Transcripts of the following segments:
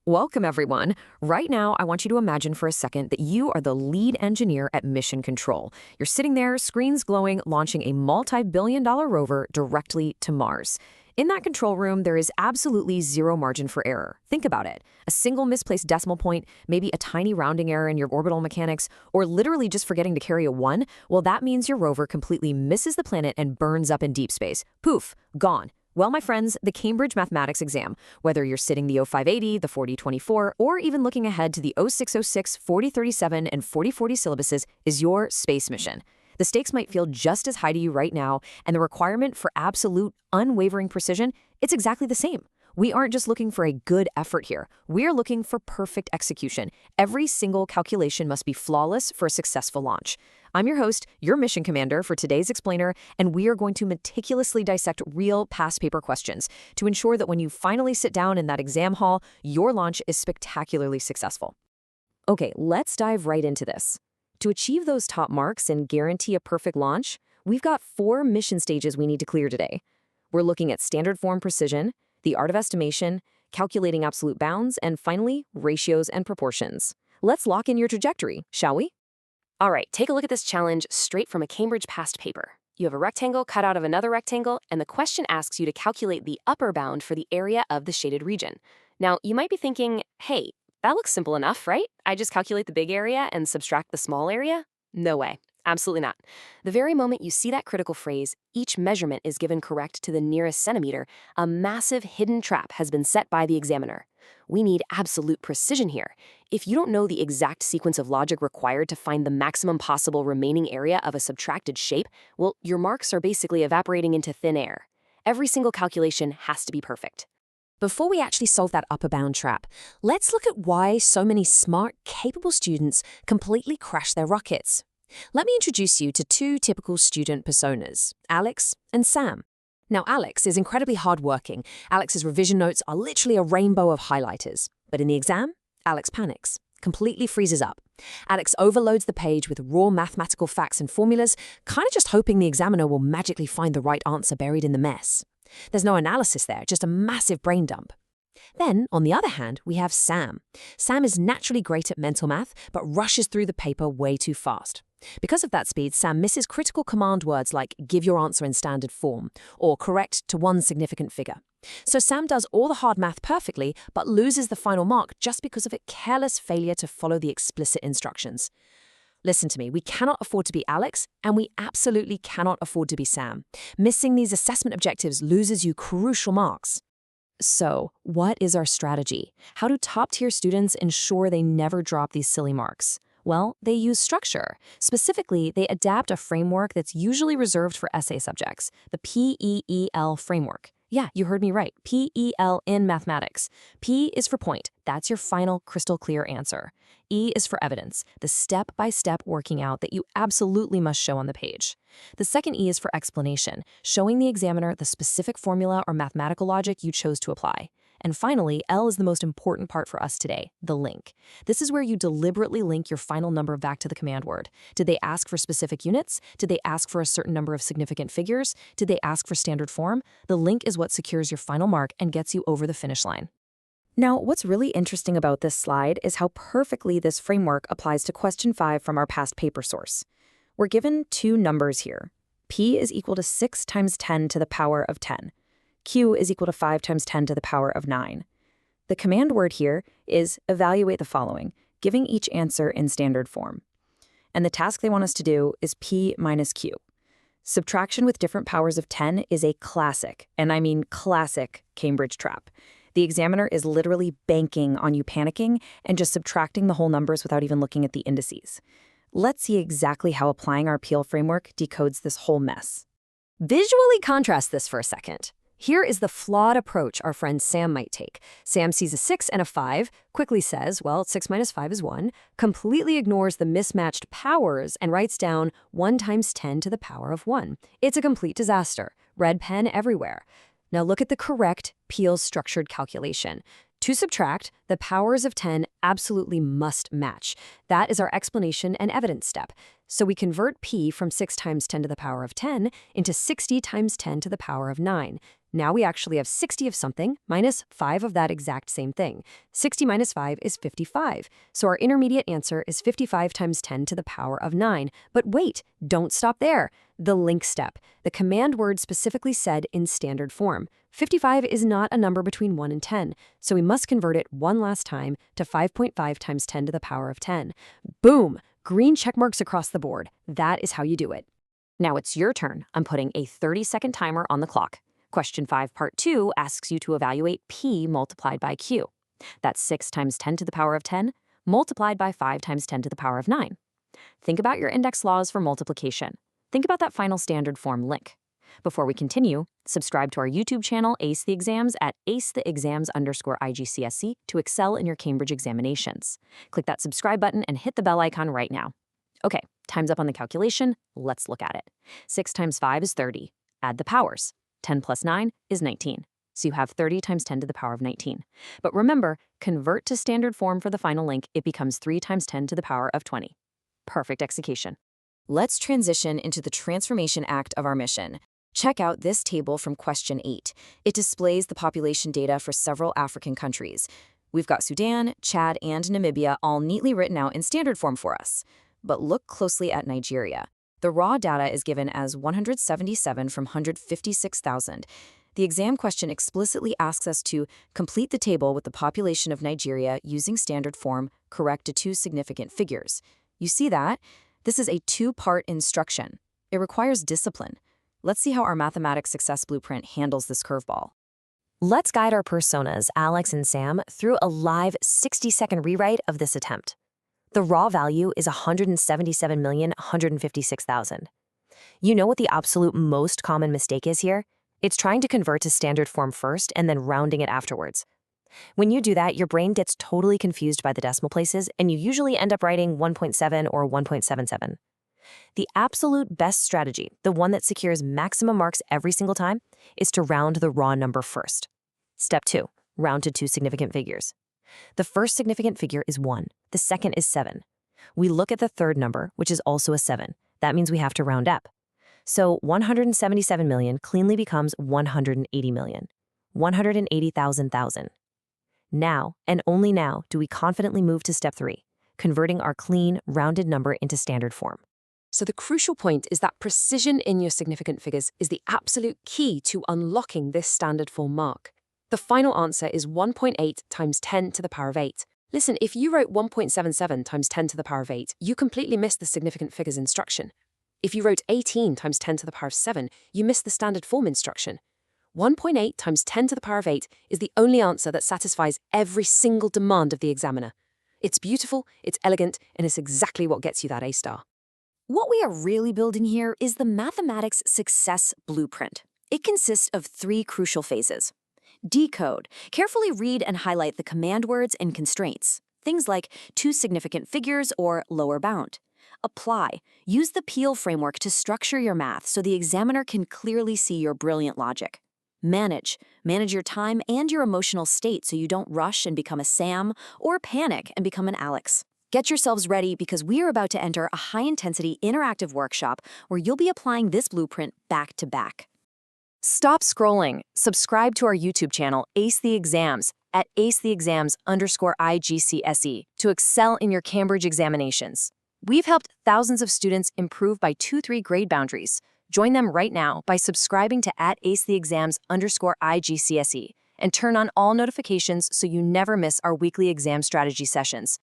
Welcome, everyone. Right now, I want you to imagine for a second that you are the lead engineer at Mission Control. You're sitting there, screens glowing, launching a multi-billion-dollar rover directly to Mars. In that control room, there is absolutely zero margin for error. Think about it. A single misplaced decimal point, maybe a tiny rounding error in your orbital mechanics, or literally just forgetting to carry a 1, well, that means your rover completely misses the planet and burns up in deep space. Poof, gone. Well, my friends, the Cambridge Mathematics exam, whether you're sitting the 0580, the 4024, or even looking ahead to the 0606, 4037, and 4040 syllabuses, is your space mission. The stakes might feel just as high to you right now, and the requirement for absolute, unwavering precision, it's exactly the same. We aren't just looking for a good effort here. We're looking for perfect execution. Every single calculation must be flawless for a successful launch. I'm your host, your mission commander for today's explainer, and we are going to meticulously dissect real past paper questions to ensure that when you finally sit down in that exam hall, your launch is spectacularly successful. Okay, let's dive right into this. To achieve those top marks and guarantee a perfect launch, we've got 4 mission stages we need to clear today. We're looking at standard form precision, the art of estimation, calculating absolute bounds, and finally, ratios and proportions. Let's lock in your trajectory, shall we? All right, take a look at this challenge straight from a Cambridge past paper. You have a rectangle cut out of another rectangle, and the question asks you to calculate the upper bound for the area of the shaded region. Now, you might be thinking, hey, that looks simple enough, right? I just calculate the big area and subtract the small area? No way. Absolutely not. The very moment you see that critical phrase, each measurement is given correct to the nearest centimeter, a massive hidden trap has been set by the examiner. We need absolute precision here. If you don't know the exact sequence of logic required to find the maximum possible remaining area of a subtracted shape, well, your marks are basically evaporating into thin air. Every single calculation has to be perfect. Before we actually solve that upper bound trap, let's look at why so many smart, capable students completely crash their rockets. Let me introduce you to 2 typical student personas, Alex and Sam. Now, Alex is incredibly hardworking. Alex's revision notes are literally a rainbow of highlighters. But in the exam, Alex panics, completely freezes up. Alex overloads the page with raw mathematical facts and formulas, kind of just hoping the examiner will magically find the right answer buried in the mess. There's no analysis there, just a massive brain dump. Then, on the other hand, we have Sam. Sam is naturally great at mental math, but rushes through the paper way too fast. Because of that speed, Sam misses critical command words like give your answer in standard form or correct to one significant figure. So Sam does all the hard math perfectly, but loses the final mark just because of a careless failure to follow the explicit instructions. Listen to me, we cannot afford to be Alex, and we absolutely cannot afford to be Sam. Missing these assessment objectives loses you crucial marks. So, what is our strategy? How do top-tier students ensure they never drop these silly marks? Well, they use structure. Specifically, they adapt a framework that's usually reserved for essay subjects, the PEEL framework. Yeah, you heard me right, PEL in mathematics. P is for point, that's your final crystal clear answer. E is for evidence, the step-by-step working out that you absolutely must show on the page. The second E is for explanation, showing the examiner the specific formula or mathematical logic you chose to apply. And finally, L is the most important part for us today, the link. This is where you deliberately link your final number back to the command word. Did they ask for specific units? Did they ask for a certain number of significant figures? Did they ask for standard form? The link is what secures your final mark and gets you over the finish line. Now, what's really interesting about this slide is how perfectly this framework applies to question 5 from our past paper source. We're given 2 numbers here. P is equal to 6 times 10 to the power of 10. Q is equal to 5 times 10 to the power of 9. The command word here is evaluate the following, giving each answer in standard form. And the task they want us to do is P minus Q. Subtraction with different powers of 10 is a classic, and I mean classic, Cambridge trap. The examiner is literally banking on you panicking and just subtracting the whole numbers without even looking at the indices. Let's see exactly how applying our PEEL framework decodes this whole mess. Visually contrast this for a second. Here is the flawed approach our friend Sam might take. Sam sees a 6 and a 5, quickly says, well, 6 minus 5 is 1, completely ignores the mismatched powers and writes down 1 times 10 to the power of 1. It's a complete disaster. Red pen everywhere. Now look at the correct PEEL structured calculation. To subtract, the powers of 10 absolutely must match. That is our explanation and evidence step. So we convert p from 6 times 10 to the power of 10 into 60 times 10 to the power of 9. Now we actually have 60 of something minus 5 of that exact same thing. 60 minus 5 is 55. So our intermediate answer is 55 times 10 to the power of 9. But wait, don't stop there. The link step. The command word specifically said in standard form. 55 is not a number between 1 and 10, so we must convert it one last time to 5.5 times 10 to the power of 10. Boom! Green check marks across the board. That is how you do it. Now it's your turn. I'm putting a 30-second timer on the clock. Question 5, part 2 asks you to evaluate p multiplied by q. That's 6 times 10 to the power of 10 multiplied by 5 times 10 to the power of 9. Think about your index laws for multiplication. Think about that final standard form link. Before we continue, subscribe to our YouTube channel, Ace the Exams, at acetheexams_IGCSE to excel in your Cambridge examinations. Click that subscribe button and hit the bell icon right now. Okay, time's up on the calculation. Let's look at it. 6 times 5 is 30. Add the powers. 10 plus 9 is 19. So you have 30 times 10 to the power of 19. But remember, convert to standard form for the final link. It becomes 3 times 10 to the power of 20. Perfect execution. Let's transition into the transformation act of our mission. Check out this table from question 8. It displays the population data for several African countries. We've got Sudan, Chad, and Namibia all neatly written out in standard form for us. But look closely at Nigeria. The raw data is given as 177 from 156,000. The exam question explicitly asks us to complete the table with the population of Nigeria using standard form, correct to 2 significant figures. You see that? This is a 2-part instruction. It requires discipline. Let's see how our mathematics success blueprint handles this curveball. Let's guide our personas, Alex and Sam, through a live 60-second rewrite of this attempt. The raw value is 177,156,000. You know what the absolute most common mistake is here? It's trying to convert to standard form first and then rounding it afterwards. When you do that, your brain gets totally confused by the decimal places, and you usually end up writing 1.7 or 1.77. The absolute best strategy, the one that secures maximum marks every single time, is to round the raw number first. Step 2, round to 2 significant figures. The first significant figure is 1. The second is 7. We look at the third number, which is also a 7. That means we have to round up. So 177 million cleanly becomes 180 million. 180,000,000. Now, and only now, do we confidently move to step 3, converting our clean, rounded number into standard form. So the crucial point is that precision in your significant figures is the absolute key to unlocking this standard form mark. The final answer is 1.8 times 10 to the power of 8. Listen, if you wrote 1.77 times 10 to the power of 8, you completely missed the significant figures instruction. If you wrote 18 times 10 to the power of 7, you missed the standard form instruction. 1.8 times 10 to the power of 8 is the only answer that satisfies every single demand of the examiner. It's beautiful, it's elegant, and it's exactly what gets you that A star. What we are really building here is the mathematics success blueprint. It consists of 3 crucial phases. Decode. Carefully read and highlight the command words and constraints. Things like 2 significant figures or lower bound. Apply. Use the Peel framework to structure your math so the examiner can clearly see your brilliant logic. Manage. Manage your time and your emotional state so you don't rush and become a Sam or panic and become an Alex. Get yourselves ready because we are about to enter a high-intensity interactive workshop where you'll be applying this blueprint back to back. Stop scrolling. Subscribe to our YouTube channel, Ace the Exams, at acetheexams_IGCSE to excel in your Cambridge examinations. We've helped thousands of students improve by 2-3 grade boundaries. Join them right now by subscribing to @acetheexams_IGCSE and turn on all notifications so you never miss our weekly exam strategy sessions.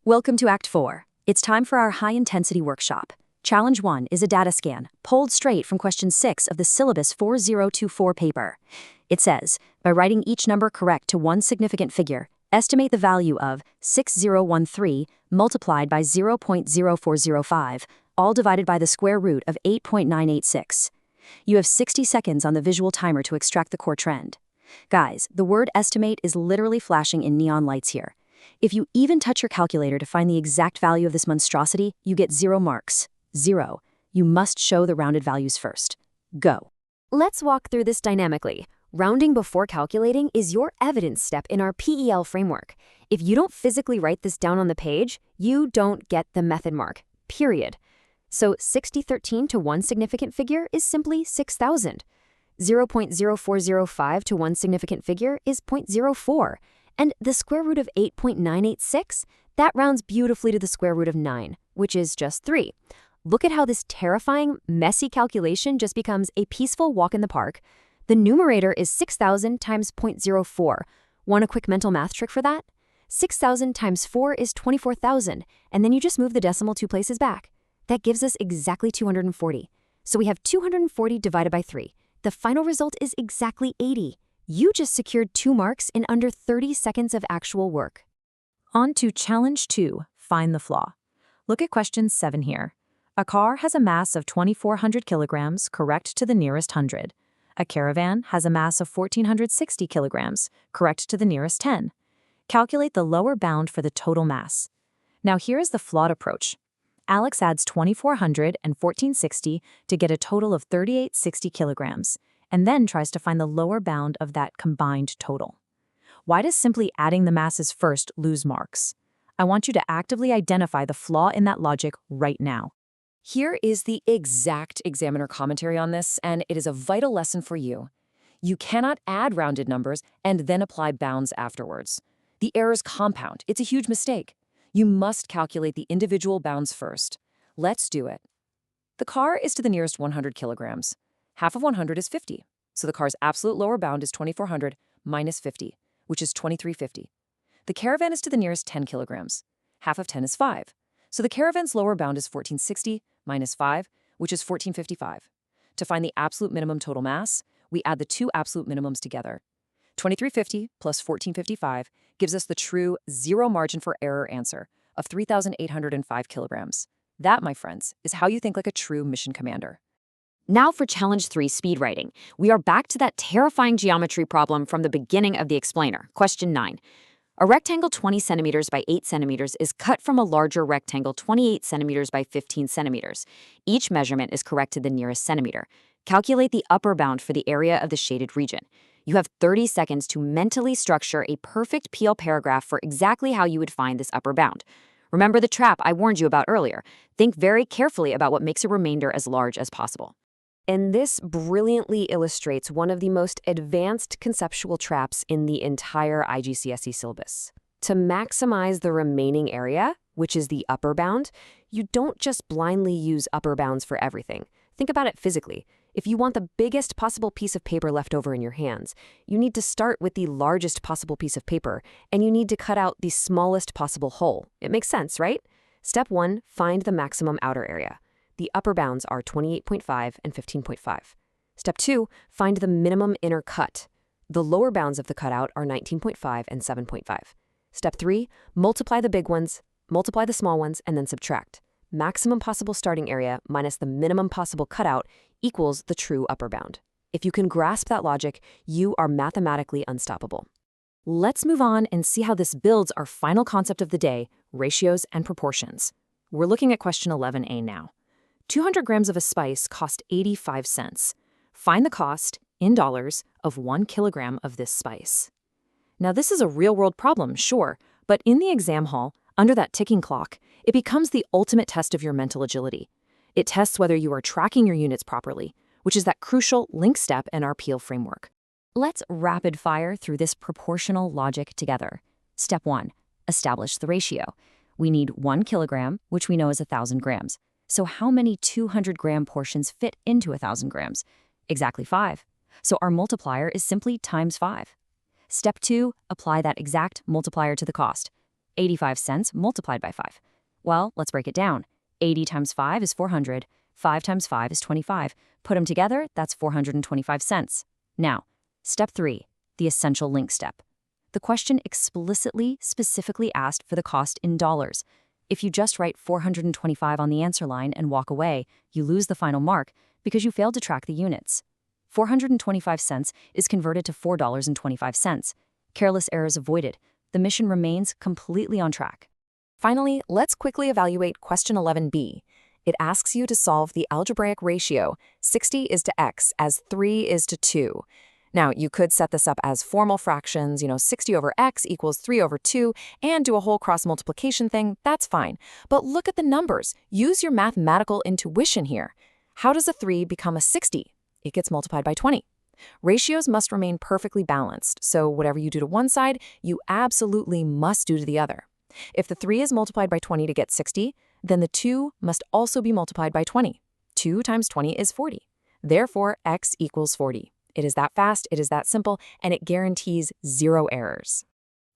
Welcome to Act 4. It's time for our high-intensity workshop. Challenge 1 is a data scan, pulled straight from question 6 of the Syllabus 4024 paper. It says, by writing each number correct to 1 significant figure, estimate the value of 6013 multiplied by 0.0405, all divided by the square root of 8.986. You have 60 seconds on the visual timer to extract the core trend. Guys, the word estimate is literally flashing in neon lights here. If you even touch your calculator to find the exact value of this monstrosity, you get 0 marks. 0. You must show the rounded values first. Go. Let's walk through this dynamically. Rounding before calculating is your evidence step in our PEL framework. If you don't physically write this down on the page, you don't get the method mark, period. So 6013 to one significant figure is simply 6,000. 0.0405 to one significant figure is 0.04. And the square root of 8.986, that rounds beautifully to the square root of 9, which is just 3. Look at how this terrifying, messy calculation just becomes a peaceful walk in the park. The numerator is 6,000 times 0.04. Want a quick mental math trick for that? 6,000 times 4 is 24,000, and then you just move the decimal 2 places back. That gives us exactly 240. So we have 240 divided by 3. The final result is exactly 80. You just secured 2 marks in under 30 seconds of actual work. On to Challenge 2, Find the Flaw. Look at question 7 here. A car has a mass of 2,400 kilograms, correct to the nearest 100. A caravan has a mass of 1,460 kilograms, correct to the nearest 10. Calculate the lower bound for the total mass. Now here is the flawed approach. Alex adds 2,400 and 1,460 to get a total of 3,860 kilograms, and then tries to find the lower bound of that combined total. Why does simply adding the masses first lose marks? I want you to actively identify the flaw in that logic right now. Here is the exact examiner commentary on this, and it is a vital lesson for you. You cannot add rounded numbers and then apply bounds afterwards. The errors compound. It's a huge mistake. You must calculate the individual bounds first. Let's do it. The car is to the nearest 100 kilograms. Half of 100 is 50. So the car's absolute lower bound is 2,400 minus 50, which is 2,350. The caravan is to the nearest 10 kilograms. Half of 10 is 5. So the caravan's lower bound is 1,460 minus 5, which is 1,455. To find the absolute minimum total mass, we add the two absolute minimums together. 2,350 plus 1,455 gives us the true zero margin for error answer of 3,805 kilograms. That, my friends, is how you think like a true mission commander. Now for Challenge 3, speed writing. We are back to that terrifying geometry problem from the beginning of the explainer. Question 9. A rectangle 20 centimeters by 8 centimeters is cut from a larger rectangle 28 centimeters by 15 centimeters. Each measurement is correct to the nearest centimeter. Calculate the upper bound for the area of the shaded region. You have 30 seconds to mentally structure a perfect PL paragraph for exactly how you would find this upper bound. Remember the trap I warned you about earlier. Think very carefully about what makes a remainder as large as possible. And this brilliantly illustrates one of the most advanced conceptual traps in the entire IGCSE syllabus. To maximize the remaining area, which is the upper bound, you don't just blindly use upper bounds for everything. Think about it physically. If you want the biggest possible piece of paper left over in your hands, you need to start with the largest possible piece of paper, and you need to cut out the smallest possible hole. It makes sense, right? Step 1, find the maximum outer area. The upper bounds are 28.5 and 15.5. Step 2, find the minimum inner cut. The lower bounds of the cutout are 19.5 and 7.5. Step 3, multiply the big ones, multiply the small ones, and then subtract. Maximum possible starting area minus the minimum possible cutout equals the true upper bound. If you can grasp that logic, you are mathematically unstoppable. Let's move on and see how this builds our final concept of the day, ratios and proportions. We're looking at question 11a now. 200 grams of a spice cost 85 cents. Find the cost, in dollars, of 1 kilogram of this spice. Now, this is a real-world problem, sure, but in the exam hall, under that ticking clock, it becomes the ultimate test of your mental agility. It tests whether you are tracking your units properly, which is that crucial link step in our PEL framework. Let's rapid fire through this proportional logic together. Step 1, establish the ratio. We need 1 kilogram, which we know is 1,000 grams. So how many 200-gram portions fit into 1,000 grams? Exactly 5. So our multiplier is simply times 5. Step 2, apply that exact multiplier to the cost. 85 cents multiplied by 5. Well, let's break it down. 80 times 5 is 400. 5 times 5 is 25. Put them together, that's 425 cents. Now, step 3, the essential link step. The question explicitly, specifically asked for the cost in dollars. If you just write 425 on the answer line and walk away, you lose the final mark because you failed to track the units. 425 cents is converted to $4.25. Careless errors avoided. The mission remains completely on track. Finally, let's quickly evaluate question 11b. It asks you to solve the algebraic ratio 60 is to x as 3 is to 2. Now, you could set this up as formal fractions, 60 over x equals 3 over 2, and do a whole cross multiplication thing, that's fine. But look at the numbers. Use your mathematical intuition here. How does a 3 become a 60? It gets multiplied by 20. Ratios must remain perfectly balanced, so whatever you do to one side, you absolutely must do to the other. If the 3 is multiplied by 20 to get 60, then the 2 must also be multiplied by 20. 2 times 20 is 40. Therefore, x equals 40. It is that fast, it is that simple, and it guarantees 0 errors.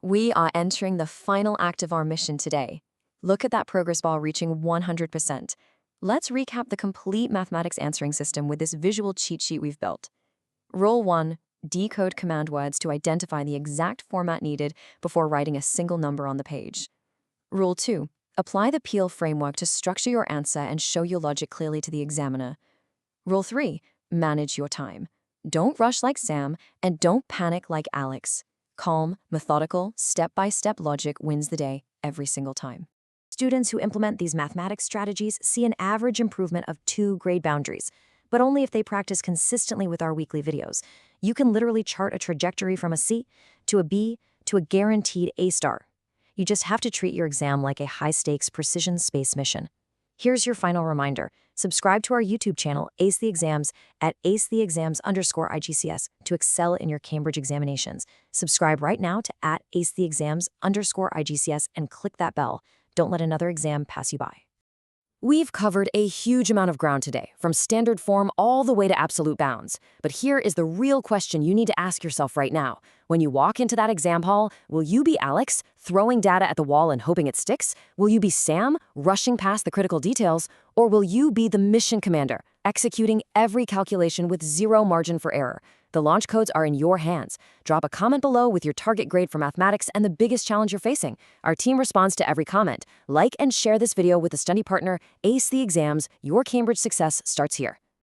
We are entering the final act of our mission today. Look at that progress bar reaching 100%. Let's recap the complete mathematics answering system with this visual cheat sheet we've built. Rule 1. Decode command words to identify the exact format needed before writing a single number on the page. Rule 2. Apply the Peel framework to structure your answer and show your logic clearly to the examiner. Rule 3. Manage your time. Don't rush like Sam, and don't panic like Alex. Calm, methodical, step-by-step logic wins the day every single time. Students who implement these mathematics strategies see an average improvement of 2 grade boundaries, but only if they practice consistently with our weekly videos. You can literally chart a trajectory from a C to a B to a guaranteed A-star. You just have to treat your exam like a high-stakes precision space mission. Here's your final reminder. Subscribe to our YouTube channel, Ace the Exams, at acetheexams_IGCS to excel in your Cambridge examinations. Subscribe right now to @acetheexams_IGCS and click that bell. Don't let another exam pass you by. We've covered a huge amount of ground today, from standard form all the way to absolute bounds. But here is the real question you need to ask yourself right now. When you walk into that exam hall, will you be Alex, throwing data at the wall and hoping it sticks? Will you be Sam, rushing past the critical details? Or will you be the mission commander, executing every calculation with 0 margin for error? The launch codes are in your hands. Drop a comment below with your target grade for mathematics and the biggest challenge you're facing. Our team responds to every comment. Like and share this video with a study partner. Ace the Exams. Your Cambridge success starts here.